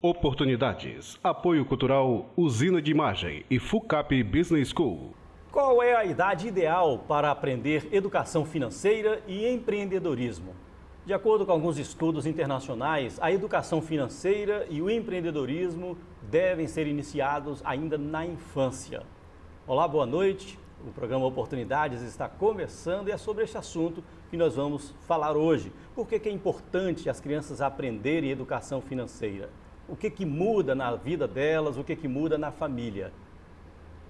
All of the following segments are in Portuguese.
Oportunidades. Apoio Cultural Usina de Imagem e FUCAP Business School. Qual é a idade ideal para aprender educação financeira e empreendedorismo? De acordo com alguns estudos internacionais, a educação financeira e o empreendedorismo devem ser iniciados ainda na infância. Olá, boa noite. O programa Oportunidades está começando e é sobre este assunto que nós vamos falar hoje. Por que é importante as crianças aprenderem educação financeira? O que muda na vida delas, o que muda na família?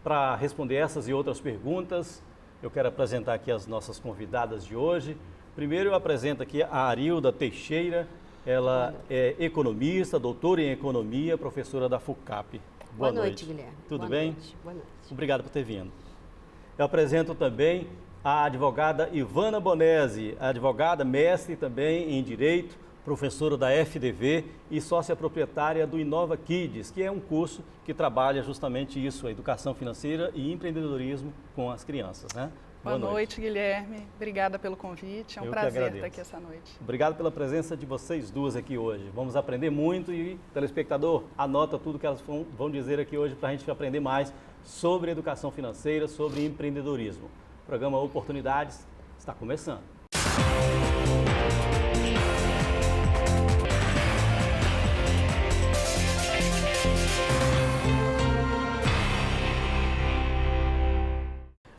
Para responder essas e outras perguntas, eu quero apresentar aqui as nossas convidadas de hoje. Primeiro eu apresento aqui a Arilda Teixeira, ela é economista, doutora em economia, professora da FUCAP. Boa noite, Guilherme. Tudo bem? Boa noite. Obrigado por ter vindo. Eu apresento também a advogada Ivana Bonesi, advogada, mestre também em Direito, professora da FDV e sócia proprietária do Inova Kids, que é um curso que trabalha justamente isso, a educação financeira e empreendedorismo com as crianças, né? Boa noite, Guilherme. Obrigada pelo convite. É um prazer estar aqui essa noite. Obrigado pela presença de vocês duas aqui hoje. Vamos aprender muito e, telespectador, anota tudo que elas vão dizer aqui hoje para a gente aprender mais sobre educação financeira, sobre empreendedorismo. O programa Oportunidades está começando.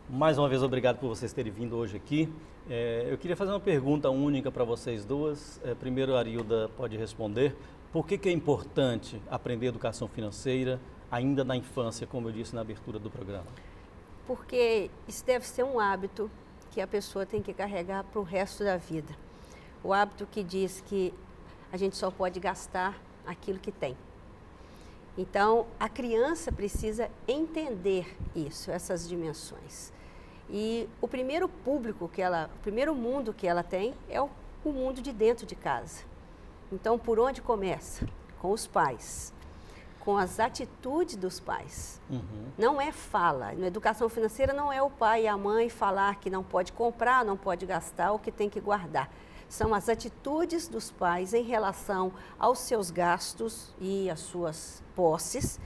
Mais uma vez, obrigado por vocês terem vindo hoje aqui. Eu queria fazer uma pergunta única para vocês duas. Primeiro, a Arilda pode responder. Por que é importante aprender educação financeira ainda na infância, como eu disse na abertura do programa? Porque isso deve ser um hábito que a pessoa tem que carregar para o resto da vida. O hábito que diz que a gente só pode gastar aquilo que tem. Então, a criança precisa entender isso, essas dimensões. E o primeiro público o primeiro mundo que ela tem é o mundo de dentro de casa. Então, por onde começa? Com os pais, com as atitudes dos pais. Não é fala. Na educação financeira não é o pai e a mãe falar que não pode comprar, não pode gastar ou que tem que guardar. São as atitudes dos pais em relação aos seus gastos e às suas posses,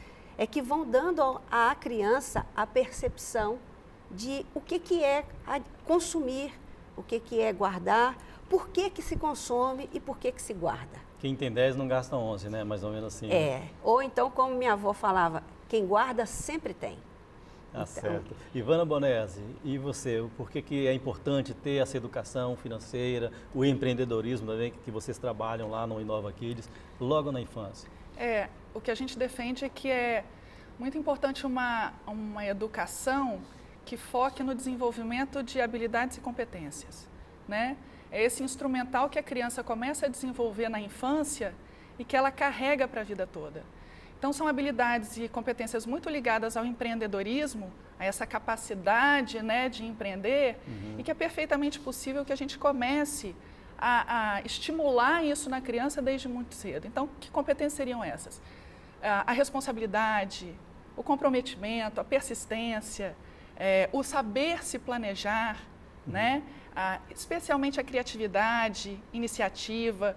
que vão dando à criança a percepção de o que é consumir, o que é guardar, por que se consome e por que se guarda. Quem tem 10 não gasta 11, né? Mais ou menos assim. Ou então, como minha avó falava, quem guarda sempre tem. Tá certo. Ivana Bonesi, e você, por que é importante ter essa educação financeira, o empreendedorismo também, que vocês trabalham lá no Inova Kids, logo na infância? O que a gente defende é que é muito importante uma educação que foque no desenvolvimento de habilidades e competências, né? É esse instrumental que a criança começa a desenvolver na infância e que ela carrega para a vida toda. Então, são habilidades e competências muito ligadas ao empreendedorismo, a essa capacidade, né, de empreender, e que é perfeitamente possível que a gente comece a estimular isso na criança desde muito cedo. Então, que competências seriam essas? A responsabilidade, o comprometimento, a persistência, o saber se planejar, né? Especialmente a criatividade, iniciativa.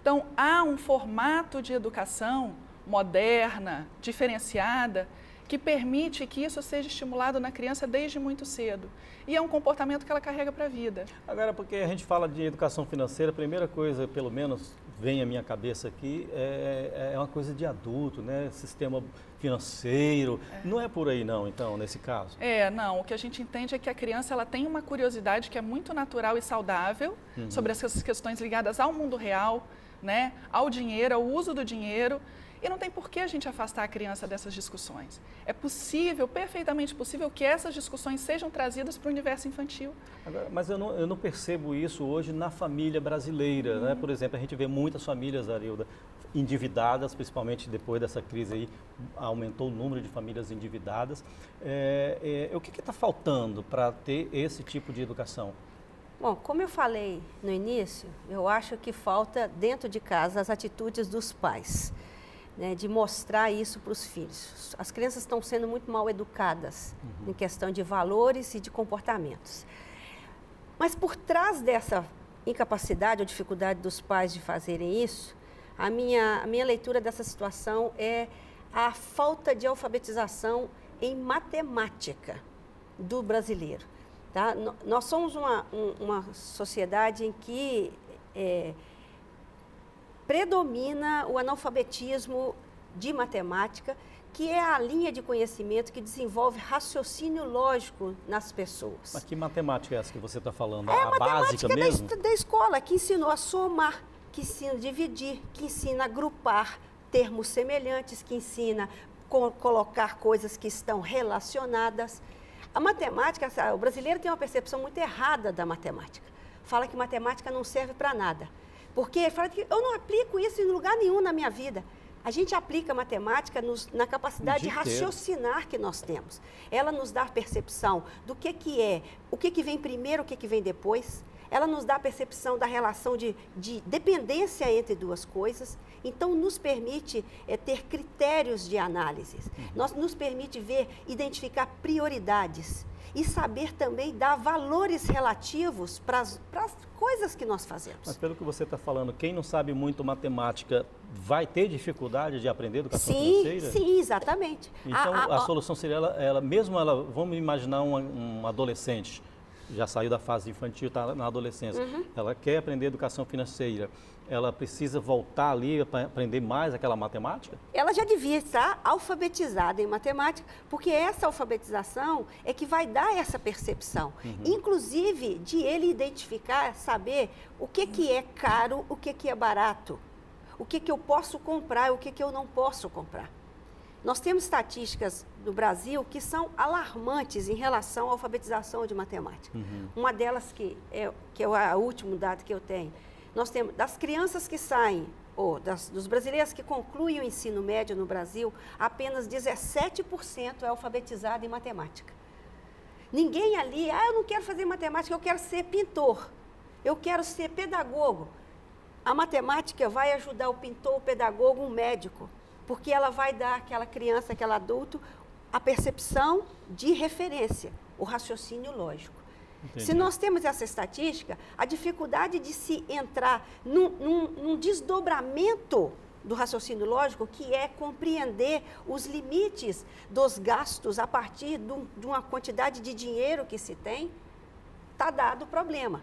Então, há um formato de educação moderna, diferenciada, que permite que isso seja estimulado na criança desde muito cedo. E é um comportamento que ela carrega para a vida. Agora, porque a gente fala de educação financeira, a primeira coisa, pelo menos, vem à minha cabeça aqui, é uma coisa de adulto, né? Sistema financeiro. Não é por aí não, então, nesse caso? Não. O que a gente entende é que a criança ela tem uma curiosidade que é muito natural e saudável sobre essas questões ligadas ao mundo real, né? Ao dinheiro, ao uso do dinheiro. E não tem por que a gente afastar a criança dessas discussões. É possível, perfeitamente possível, que essas discussões sejam trazidas para o universo infantil. Agora, mas eu não percebo isso hoje na família brasileira, né? Por exemplo, a gente vê muitas famílias, Arilda, endividadas, principalmente depois dessa crise aí, aumentou o número de famílias endividadas. O que está faltando para ter esse tipo de educação? Bom, como eu falei no início, eu acho que falta dentro de casa as atitudes dos pais. Né, de mostrar isso para os filhos. As crianças estão sendo muito mal educadas em questão de valores e de comportamentos. Mas por trás dessa incapacidade ou dificuldade dos pais de fazerem isso, A minha leitura dessa situação é a falta de alfabetização em matemática do brasileiro. Tá? Nós somos uma sociedade em que predomina o analfabetismo de matemática, que é a linha de conhecimento que desenvolve raciocínio lógico nas pessoas. Mas que matemática é essa que você está falando? É a básica mesmo? Da escola, que ensinou a somar, que ensina a dividir, que ensina a agrupar termos semelhantes, que ensina a colocar coisas que estão relacionadas. A matemática, o brasileiro tem uma percepção muito errada da matemática. Fala que matemática não serve para nada. Porque ele fala que eu não aplico isso em lugar nenhum na minha vida. A gente aplica a matemática na capacidade de raciocinar que nós temos. Ela nos dá a percepção do que é, o que vem primeiro, o que vem depois. Ela nos dá a percepção da relação de dependência entre duas coisas. Então, nos permite ter critérios de análise. Nos permite identificar prioridades e saber também dar valores relativos para as coisas que nós fazemos. Mas pelo que você está falando, quem não sabe muito matemática vai ter dificuldade de aprender educação financeira? Sim, exatamente. Então, a solução seria, vamos imaginar um adolescente, já saiu da fase infantil, está na adolescência, ela quer aprender educação financeira, ela precisa voltar ali para aprender mais aquela matemática? Ela já devia estar alfabetizada em matemática, porque essa alfabetização é que vai dar essa percepção. Inclusive, de ele identificar, saber o que é caro, o que é barato, o que eu posso comprar e o que eu não posso comprar. Nós temos estatísticas no Brasil que são alarmantes em relação à alfabetização de matemática. Uma delas, que é o último dado que eu tenho, nós temos das crianças que saem, dos brasileiros que concluem o ensino médio no Brasil, apenas 17% é alfabetizado em matemática. Ninguém ali, eu não quero fazer matemática, eu quero ser pintor, eu quero ser pedagogo. A matemática vai ajudar o pintor, o pedagogo, um médico, porque ela vai dar àquela criança, àquele adulto, a percepção de referência, o raciocínio lógico. Entendi. Se nós temos essa estatística, a dificuldade de se entrar num desdobramento do raciocínio lógico, que é compreender os limites dos gastos a partir de uma quantidade de dinheiro que se tem, está dado o problema.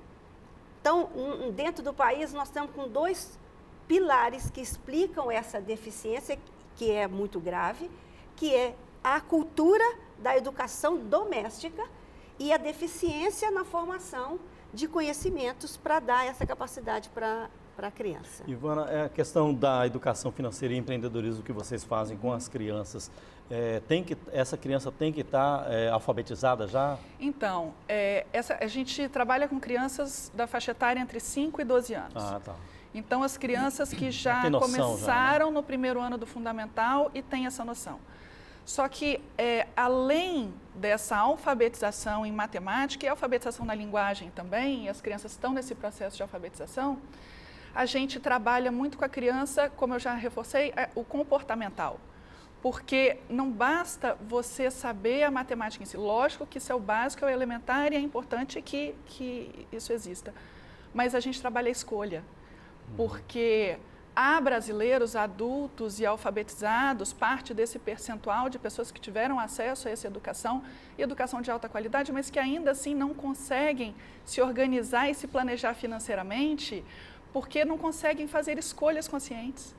Então, dentro do país, nós estamos com 2 pilares que explicam essa deficiência, que é muito grave, que é a cultura da educação doméstica e a deficiência na formação de conhecimentos para dar essa capacidade para a criança. Ivana, a questão da educação financeira e empreendedorismo que vocês fazem com as crianças, essa criança tem que estar alfabetizada já? Então, a gente trabalha com crianças da faixa etária entre 5 e 12 anos. Ah, tá. Então, as crianças que já começaram no primeiro ano do fundamental e têm essa noção. Só que, além dessa alfabetização em matemática e alfabetização na linguagem também, e as crianças estão nesse processo de alfabetização, a gente trabalha muito com a criança, como eu já reforcei, o comportamental. Porque não basta você saber a matemática em si. Lógico que isso é o básico, é o elementar e é importante que isso exista. Mas a gente trabalha a escolha. Porque há brasileiros adultos e alfabetizados, parte desse percentual de pessoas que tiveram acesso a essa educação, e educação de alta qualidade, mas que ainda assim não conseguem se organizar e se planejar financeiramente, porque não conseguem fazer escolhas conscientes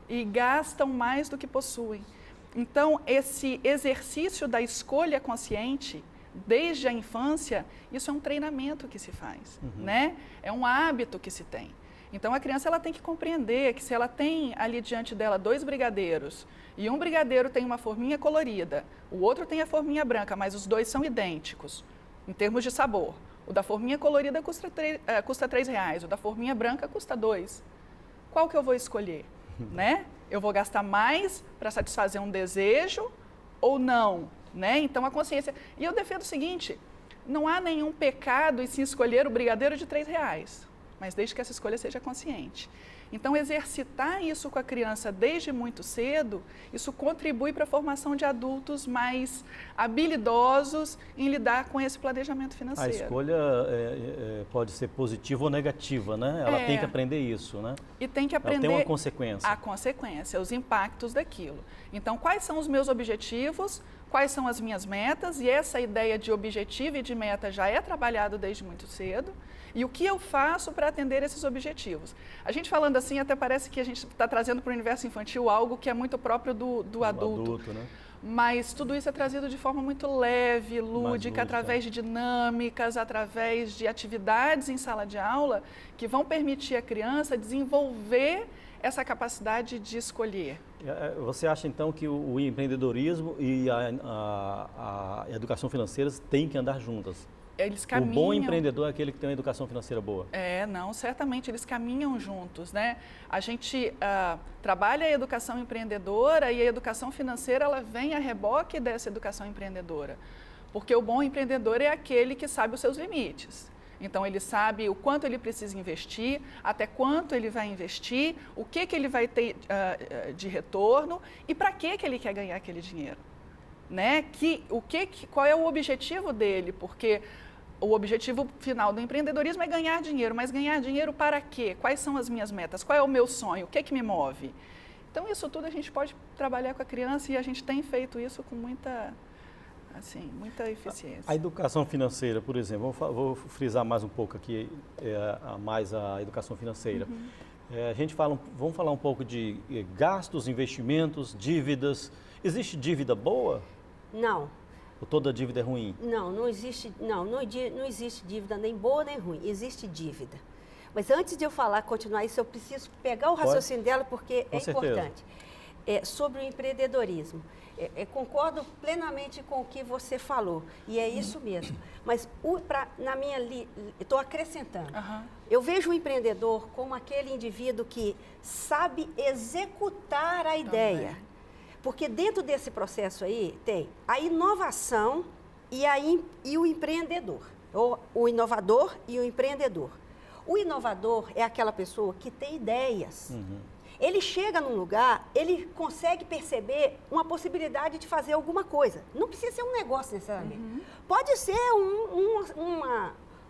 e gastam mais do que possuem. Então, esse exercício da escolha consciente, desde a infância, isso é um treinamento que se faz, né? É um hábito que se tem. Então, a criança ela tem que compreender que se ela tem ali diante dela 2 brigadeiros e um brigadeiro tem uma forminha colorida, o outro tem a forminha branca, mas os 2 são idênticos em termos de sabor. O da forminha colorida custa R$3, o da forminha branca custa 2. Qual que eu vou escolher? Né? Eu vou gastar mais para satisfazer um desejo ou não? Né? Então, a consciência... E eu defendo o seguinte, não há nenhum pecado em se escolher o brigadeiro de R$3. mas desde que essa escolha seja consciente. Então, exercitar isso com a criança desde muito cedo, isso contribui para a formação de adultos mais habilidosos em lidar com esse planejamento financeiro. A escolha pode ser positiva ou negativa, né? Ela tem que aprender isso, né? E tem que aprender ela tem uma consequência. A consequência, os impactos daquilo. Então, quais são os meus objetivos? Quais são as minhas metas? E essa ideia de objetivo e de meta já é trabalhado desde muito cedo. E o que eu faço para atender esses objetivos? A gente falando assim, até parece que a gente está trazendo para o universo infantil algo que é muito próprio do adulto. Né? Mas tudo isso é trazido de forma muito leve, lúdica, através de dinâmicas, através de atividades em sala de aula que vão permitir à criança desenvolver essa capacidade de escolher. Você acha então que o empreendedorismo e a educação financeira têm que andar juntas? Eles caminham... O bom empreendedor é aquele que tem uma educação financeira boa. Não, certamente eles caminham juntos, né? A gente trabalha a educação empreendedora e a educação financeira, ela vem a reboque dessa educação empreendedora. Porque o bom empreendedor é aquele que sabe os seus limites. Então, ele sabe o quanto ele precisa investir, até quanto ele vai investir, o que ele vai ter de retorno e para que ele quer ganhar aquele dinheiro. Né? Qual é o objetivo dele? Porque o objetivo final do empreendedorismo é ganhar dinheiro, mas ganhar dinheiro para quê? Quais são as minhas metas? Qual é o meu sonho? O que me move? Então, isso tudo a gente pode trabalhar com a criança e a gente tem feito isso com muita eficiência. A educação financeira, por exemplo, vou frisar mais um pouco aqui, mais a educação financeira. Vamos falar um pouco de gastos, investimentos, dívidas. Existe dívida boa? Não. Ou toda dívida é ruim? Não existe dívida nem boa nem ruim, existe dívida. Mas antes de eu continuar isso, eu preciso pegar o raciocínio dela porque é importante. Sobre o empreendedorismo. Concordo plenamente com o que você falou, e é isso mesmo. Mas estou acrescentando. Eu vejo o empreendedor como aquele indivíduo que sabe executar a ideia. Porque dentro desse processo aí tem a inovação e o empreendedor, ou o inovador e o empreendedor. O inovador é aquela pessoa que tem ideias. Ele chega num lugar, ele consegue perceber uma possibilidade de fazer alguma coisa. Não precisa ser um negócio necessariamente. Pode ser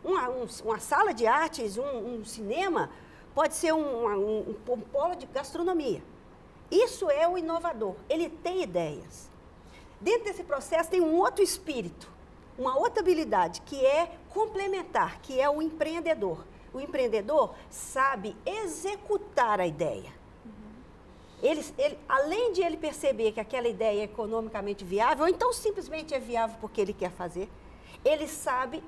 uma sala de artes, um cinema, pode ser um polo de gastronomia. Isso é o inovador, ele tem ideias. Dentro desse processo tem um outro espírito, uma outra habilidade, que é complementar, que é o empreendedor. O empreendedor sabe executar a ideia. Além de ele perceber que aquela ideia é economicamente viável, ou então simplesmente é viável porque ele quer fazer, ele sabe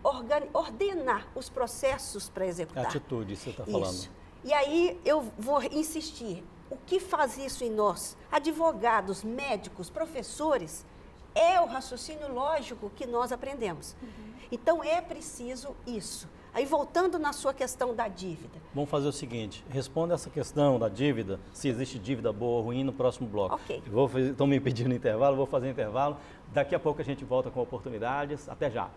ordenar os processos para executar. Atitude, você está falando. Isso. E aí eu vou insistir. O que faz isso em nós? Advogados, médicos, professores, é o raciocínio lógico que nós aprendemos. Então, é preciso isso. Aí, voltando na sua questão da dívida. Vamos fazer o seguinte, responda essa questão da dívida, se existe dívida boa ou ruim, no próximo bloco. Ok. Estão me pedindo intervalo, vou fazer intervalo. Daqui a pouco a gente volta com oportunidades. Até já.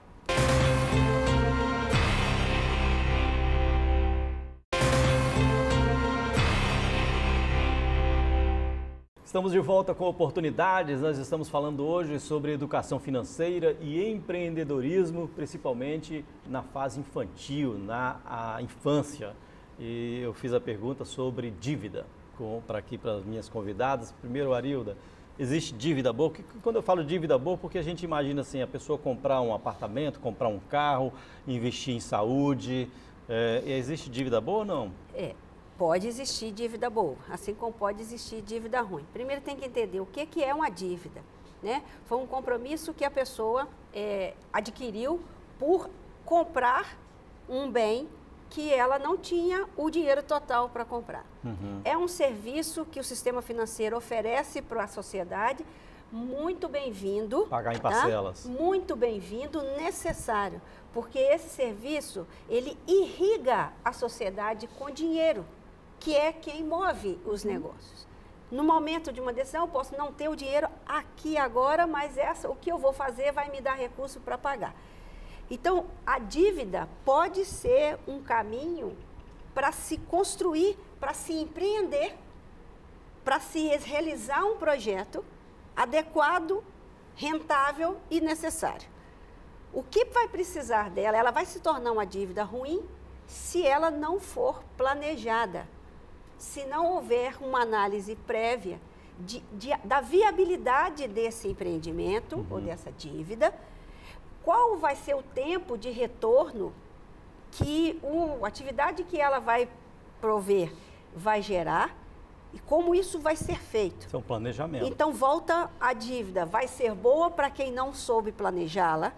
Estamos de volta com oportunidades. Nós estamos falando hoje sobre educação financeira e empreendedorismo, principalmente na fase infantil, na infância. E eu fiz a pergunta sobre dívida para as minhas convidadas. Primeiro, Arilda, existe dívida boa? Quando eu falo dívida boa, porque a gente imagina assim, a pessoa comprar um apartamento, comprar um carro, investir em saúde. Existe dívida boa ou não? Pode existir dívida boa, assim como pode existir dívida ruim. Primeiro tem que entender o que é uma dívida, né? Foi um compromisso que a pessoa adquiriu por comprar um bem que ela não tinha o dinheiro total para comprar. É um serviço que o sistema financeiro oferece para a sociedade, muito bem-vindo. Pagar em parcelas. Tá? Muito bem-vindo, necessário, porque esse serviço, ele irriga a sociedade com dinheiro, que é quem move os negócios. No momento de uma decisão, eu posso não ter o dinheiro aqui agora, mas o que eu vou fazer vai me dar recurso para pagar. Então, a dívida pode ser um caminho para se construir, para se empreender, para se realizar um projeto adequado, rentável e necessário. O que vai precisar dela? Ela vai se tornar uma dívida ruim se ela não for planejada, se não houver uma análise prévia da viabilidade desse empreendimento ou dessa dívida, qual vai ser o tempo de retorno que a atividade que ela vai prover vai gerar e como isso vai ser feito. Isso é um planejamento. Então, volta a dívida. Vai ser boa para quem não soube planejá-la,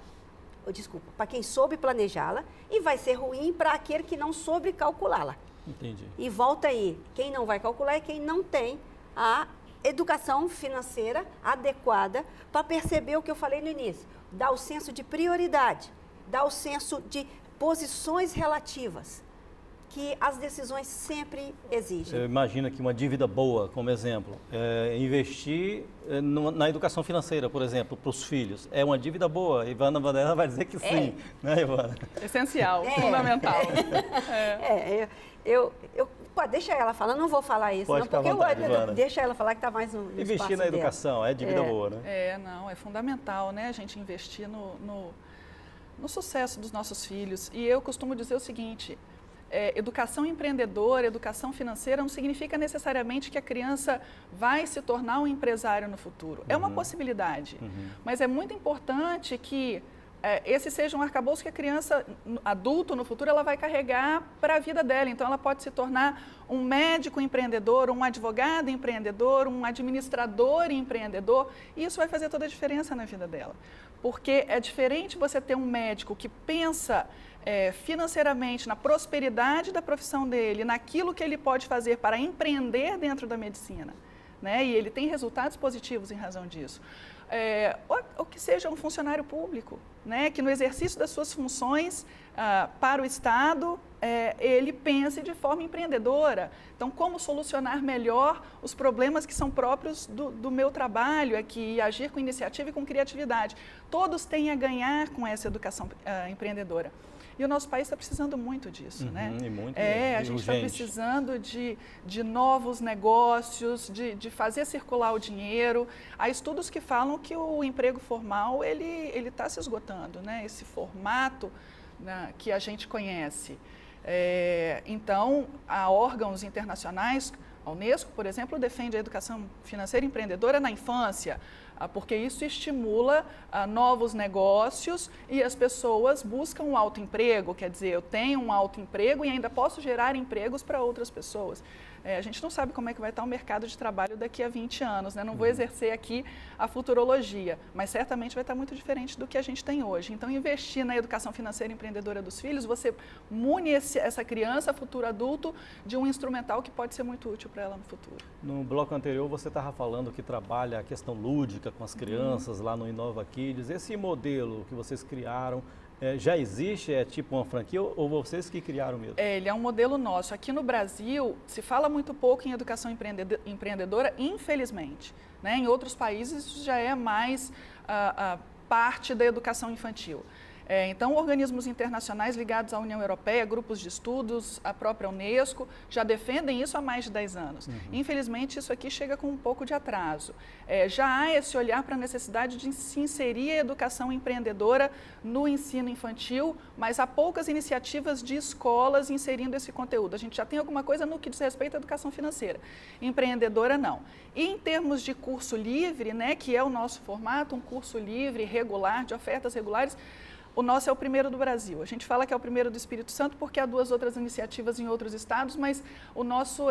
desculpa, para quem soube planejá-la, e vai ser ruim para aquele que não soube calculá-la. Entendi. E volta aí, quem não vai calcular é quem não tem a educação financeira adequada para perceber o que eu falei no início. Dá o senso de prioridade, dá o senso de posições relativas, que as decisões sempre exigem. Você imagina que uma dívida boa, como exemplo, investir na educação financeira, por exemplo, para os filhos, é uma dívida boa? Ivana Vanella vai dizer que sim, né, Ivana? Essencial, fundamental. Deixa ela falar, não vou falar isso, Pode não, porque ficar à vontade, deixa ela falar que está mais no investir espaço na dela. educação, é dívida boa, né? É fundamental, né, a gente investir no sucesso dos nossos filhos. E eu costumo dizer o seguinte, educação empreendedora, educação financeira não significa necessariamente que a criança vai se tornar um empresário no futuro. É uma possibilidade, mas é muito importante que esse seja um arcabouço que a criança, adulto no futuro, ela vai carregar para a vida dela. Então, ela pode se tornar um médico empreendedor, um advogado empreendedor, um administrador empreendedor, e isso vai fazer toda a diferença na vida dela. Porque é diferente você ter um médico que pensa financeiramente na prosperidade da profissão dele, naquilo que ele pode fazer para empreender dentro da medicina, né? E ele tem resultados positivos em razão disso. Ou que seja um funcionário público, né? Que no exercício das suas funções para o Estado, ele pense de forma empreendedora. Então, como solucionar melhor os problemas que são próprios do meu trabalho aqui, agir com iniciativa e com criatividade. Todos têm a ganhar com essa educação empreendedora. E o nosso país está precisando muito disso, né? E muito a gente está precisando de novos negócios, de fazer circular o dinheiro. Há estudos que falam que o emprego formal ele está se esgotando, né? Esse formato que a gente conhece. Então, há órgãos internacionais, a Unesco, por exemplo, defende a educação financeira empreendedora na infância, porque isso estimula novos negócios e as pessoas buscam um autoemprego, quer dizer, eu tenho um autoemprego e ainda posso gerar empregos para outras pessoas. A gente não sabe como é que vai estar o mercado de trabalho daqui a 20 anos, né? Não vou exercer aqui a futurologia, mas certamente vai estar muito diferente do que a gente tem hoje. Então, investir na educação financeira empreendedora dos filhos, você mune essa criança, futuro adulto, de um instrumental que pode ser muito útil para ela no futuro. No bloco anterior, você estava falando que trabalha a questão lúdica com as crianças lá no Inova Kids. Esse modelo que vocês criaram, já existe? É tipo uma franquia ou vocês que criaram mesmo? Ele é um modelo nosso. Aqui no Brasil, se fala muito pouco em educação empreendedora, infelizmente, né? Em outros países, isso já é mais parte da educação infantil. Então, organismos internacionais ligados à União Europeia, grupos de estudos, a própria Unesco, já defendem isso há mais de 10 anos. Infelizmente, isso aqui chega com um pouco de atraso. Já há esse olhar para a necessidade de se inserir a educação empreendedora no ensino infantil, mas há poucas iniciativas de escolas inserindo esse conteúdo. A gente já tem alguma coisa no que diz respeito à educação financeira. Empreendedora, não. E em termos de curso livre, né, que é o nosso formato, um curso livre, regular, de ofertas regulares, o nosso é o primeiro do Brasil. A gente fala que é o primeiro do Espírito Santo porque há 2 outras iniciativas em outros estados, mas o nosso,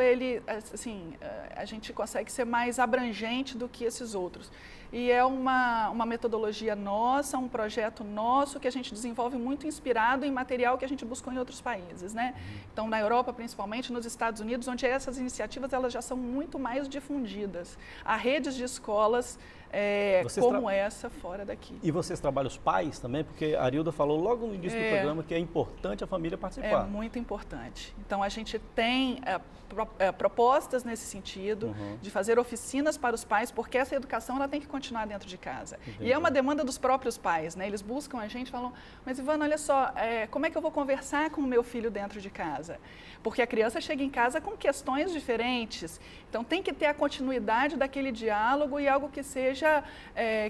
a gente consegue ser mais abrangente do que esses outros. E é uma metodologia nossa, um projeto nosso que a gente desenvolve muito inspirado em material que a gente buscou em outros países, né? Então, na Europa, principalmente, nos Estados Unidos, onde essas iniciativas elas já são muito mais difundidas. Há redes de escolas como essa fora daqui. E vocês trabalham os pais também? Porque a Arilda falou logo no início do programa que é importante a família participar. É muito importante. Então, a gente tem propostas nesse sentido, de fazer oficinas para os pais, porque essa educação ela tem que continuar continuar dentro de casa. Entendi. E é uma demanda dos próprios pais, né? Eles buscam a gente e falam, mas Ivana, olha só, como é que eu vou conversar com o meu filho dentro de casa? Porque a criança chega em casa com questões diferentes, então tem que ter a continuidade daquele diálogo e algo que seja,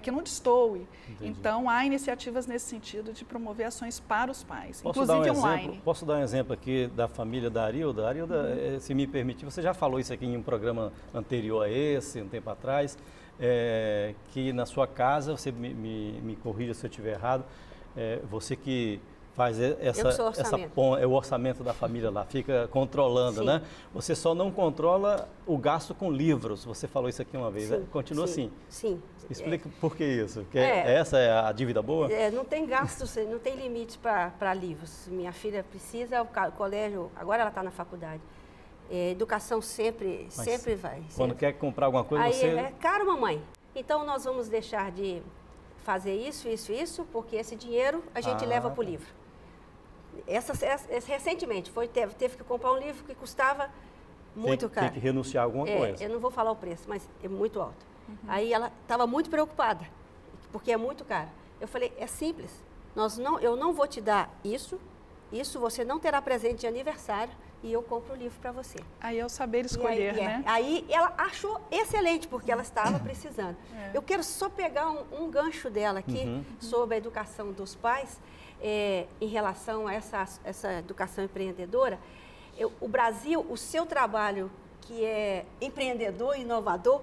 que não destoe. Entendi. Então, há iniciativas nesse sentido de promover ações para os pais, Posso dar um inclusive exemplo? online. Posso dar um exemplo aqui da família da Arilda? Arilda, se me permitir, você já falou isso aqui em um programa anterior a esse, um tempo atrás, que na sua casa, você me corrija se eu estiver errado, você que faz o orçamento da família lá, fica controlando, Sim. né? Você só não controla o gasto com livros, você falou isso aqui uma vez, Sim, continua sim, assim. Sim. Explica por que isso, essa é a dívida boa? Não tem gastos, não tem limite para livros. Minha filha precisa, o colégio, agora ela está na faculdade. Educação sempre vai. Quando sempre. quer comprar alguma coisa, Aí você... é caro, mamãe. Então nós vamos deixar de fazer isso, porque esse dinheiro a gente leva para o livro. Recentemente, teve que comprar um livro que custava muito caro. Tem que renunciar a alguma coisa. Eu não vou falar o preço, mas é muito alto. Aí ela estava muito preocupada, porque é muito caro. Eu falei, é simples, eu não vou te dar isso você não terá presente de aniversário e eu compro o livro para você. Aí é o saber escolher, né? Aí ela achou excelente, porque ela estava precisando. Eu quero só pegar um gancho dela aqui sobre a educação dos pais, em relação a essa educação empreendedora. O Brasil, o seu trabalho, que é empreendedor, inovador,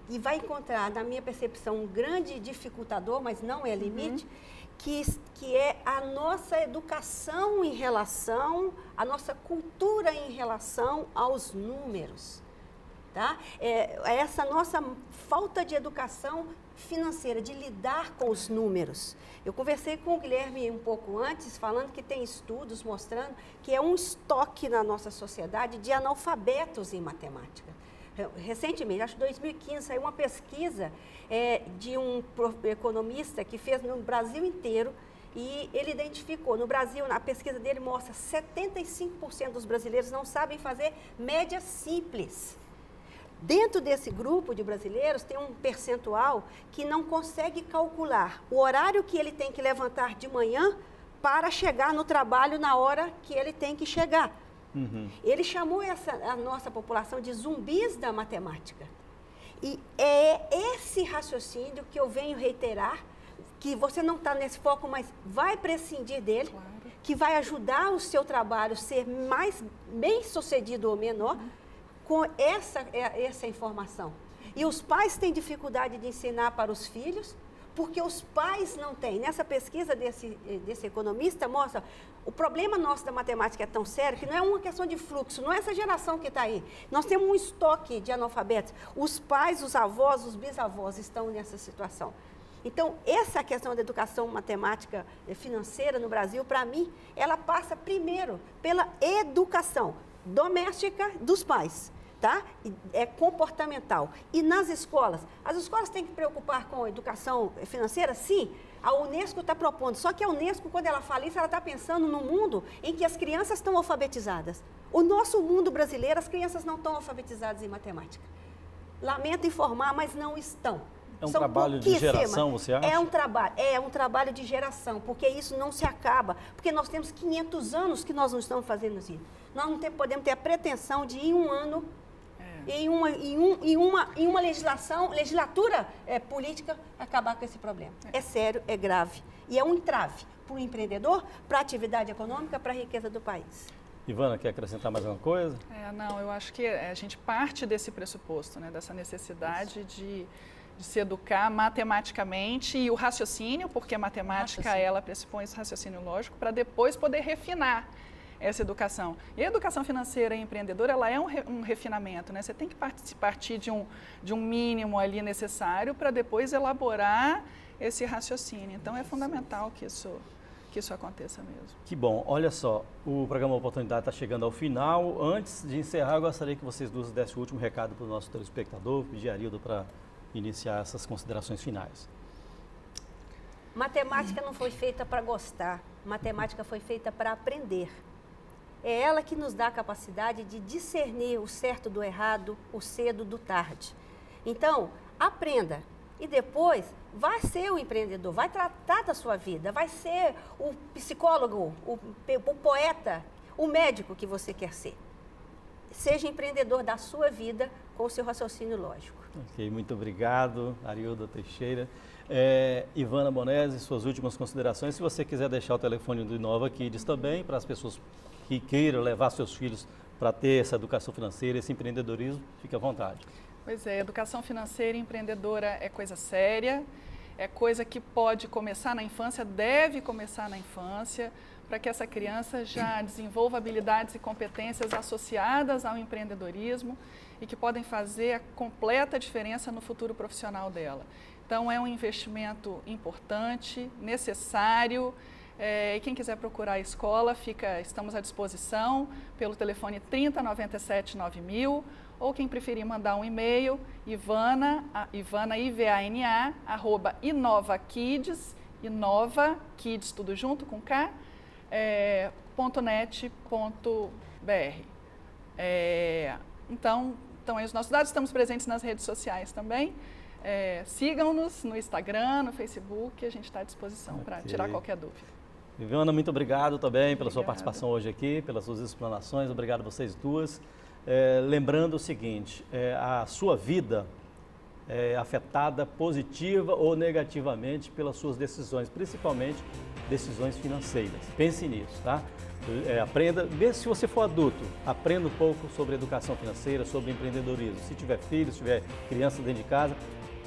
e vai encontrar, na minha percepção, um grande dificultador, mas não é limite, que é a nossa educação em relação, a nossa cultura em relação aos números. Tá? Essa nossa falta de educação financeira, de lidar com os números. Eu conversei com o Guilherme um pouco antes, falando que tem estudos mostrando que é um estoque na nossa sociedade de analfabetos em matemática. Recentemente, acho que em 2015, saiu uma pesquisa de um economista que fez no Brasil inteiro e ele identificou, no Brasil, a pesquisa dele mostra 75% dos brasileiros não sabem fazer média simples. Dentro desse grupo de brasileiros, tem um percentual que não consegue calcular o horário que ele tem que levantar de manhã para chegar no trabalho na hora que ele tem que chegar. Ele chamou a nossa população de zumbis da matemática. E é esse raciocínio que eu venho reiterar, que você não está nesse foco, mas vai prescindir dele, claro, que vai ajudar o seu trabalho a ser mais bem-sucedido ou menor, com essa informação. E os pais têm dificuldade de ensinar para os filhos, porque os pais não têm. Nessa pesquisa desse economista mostra, o problema nosso da matemática é tão sério que não é uma questão de fluxo, não é essa geração que está aí. Nós temos um estoque de analfabetos. Os pais, os avós, os bisavós estão nessa situação. Então, essa questão da educação matemática financeira no Brasil, para mim, ela passa primeiro pela educação doméstica dos pais. Tá? É comportamental. E nas escolas? As escolas têm que preocupar com a educação financeira? Sim, a Unesco está propondo. Só que a Unesco, quando ela fala isso, ela está pensando num mundo em que as crianças estão alfabetizadas. O nosso mundo brasileiro, as crianças não estão alfabetizadas em matemática. Lamento informar, mas não estão. É um trabalho de geração, você acha? É um trabalho de geração, porque isso não se acaba. Porque nós temos 500 anos que nós não estamos fazendo isso. Nós não podemos ter a pretensão de, em um ano, em uma legislatura política, acabar com esse problema. É sério, é grave. E é um entrave para o empreendedor, para a atividade econômica, para a riqueza do país. Ivana, quer acrescentar mais alguma coisa? Não, eu acho que a gente parte desse pressuposto, né, dessa necessidade de se educar matematicamente e o raciocínio, porque a matemática, ela pressupõe esse raciocínio lógico, para depois poder refinar essa educação. E a educação financeira e empreendedora, ela é um refinamento, né? Você tem que partir de um mínimo ali necessário para depois elaborar esse raciocínio. Então, é fundamental que isso aconteça mesmo. Que bom. Olha só, o programa Oportunidade está chegando ao final. Antes de encerrar, eu gostaria que vocês duas dessem o último recado para o nosso telespectador, pedir a Arilda para iniciar essas considerações finais. Matemática não foi feita para gostar, matemática foi feita para aprender. É ela que nos dá a capacidade de discernir o certo do errado, o cedo do tarde. Então, aprenda, E depois vai ser o empreendedor, vai tratar da sua vida, vai ser o psicólogo, o poeta, o médico que você quer ser. Seja empreendedor da sua vida com o seu raciocínio lógico. Ok, muito obrigado, Arilda Teixeira. Ivana Bonesi, suas últimas considerações. Se você quiser deixar o telefone do Inova Kids também, para as pessoas que queiram levar seus filhos para ter essa educação financeira, esse empreendedorismo, fique à vontade. Pois é, educação financeira e empreendedora é coisa séria, é coisa que pode começar na infância, deve começar na infância, para que essa criança já desenvolva habilidades e competências associadas ao empreendedorismo e que podem fazer a completa diferença no futuro profissional dela. Então, é um investimento importante, necessário. E quem quiser procurar a escola, estamos à disposição pelo telefone 3097 9000, ou quem preferir mandar um e-mail, Ivana, IVANA, @inovakids, Inova Kids, tudo junto com K, .net.br. Então, aí os nossos dados, estamos presentes nas redes sociais também. Sigam-nos no Instagram, no Facebook, a gente está à disposição para tirar qualquer dúvida. Ivana, muito obrigado também pela sua participação hoje aqui, pelas suas explanações, obrigado a vocês duas. Lembrando o seguinte, a sua vida é afetada positiva ou negativamente pelas suas decisões, principalmente decisões financeiras. Pense nisso, tá? Aprenda, mesmo se você for adulto, aprenda um pouco sobre educação financeira, sobre empreendedorismo. Se tiver filhos, se tiver crianças dentro de casa,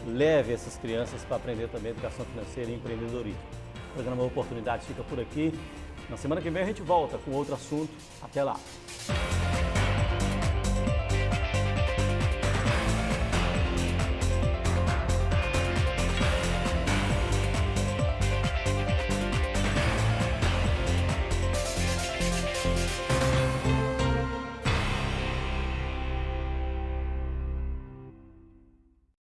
leve essas crianças para aprender também educação financeira e empreendedorismo. O programa Oportunidade fica por aqui. Na semana que vem a gente volta com outro assunto. Até lá!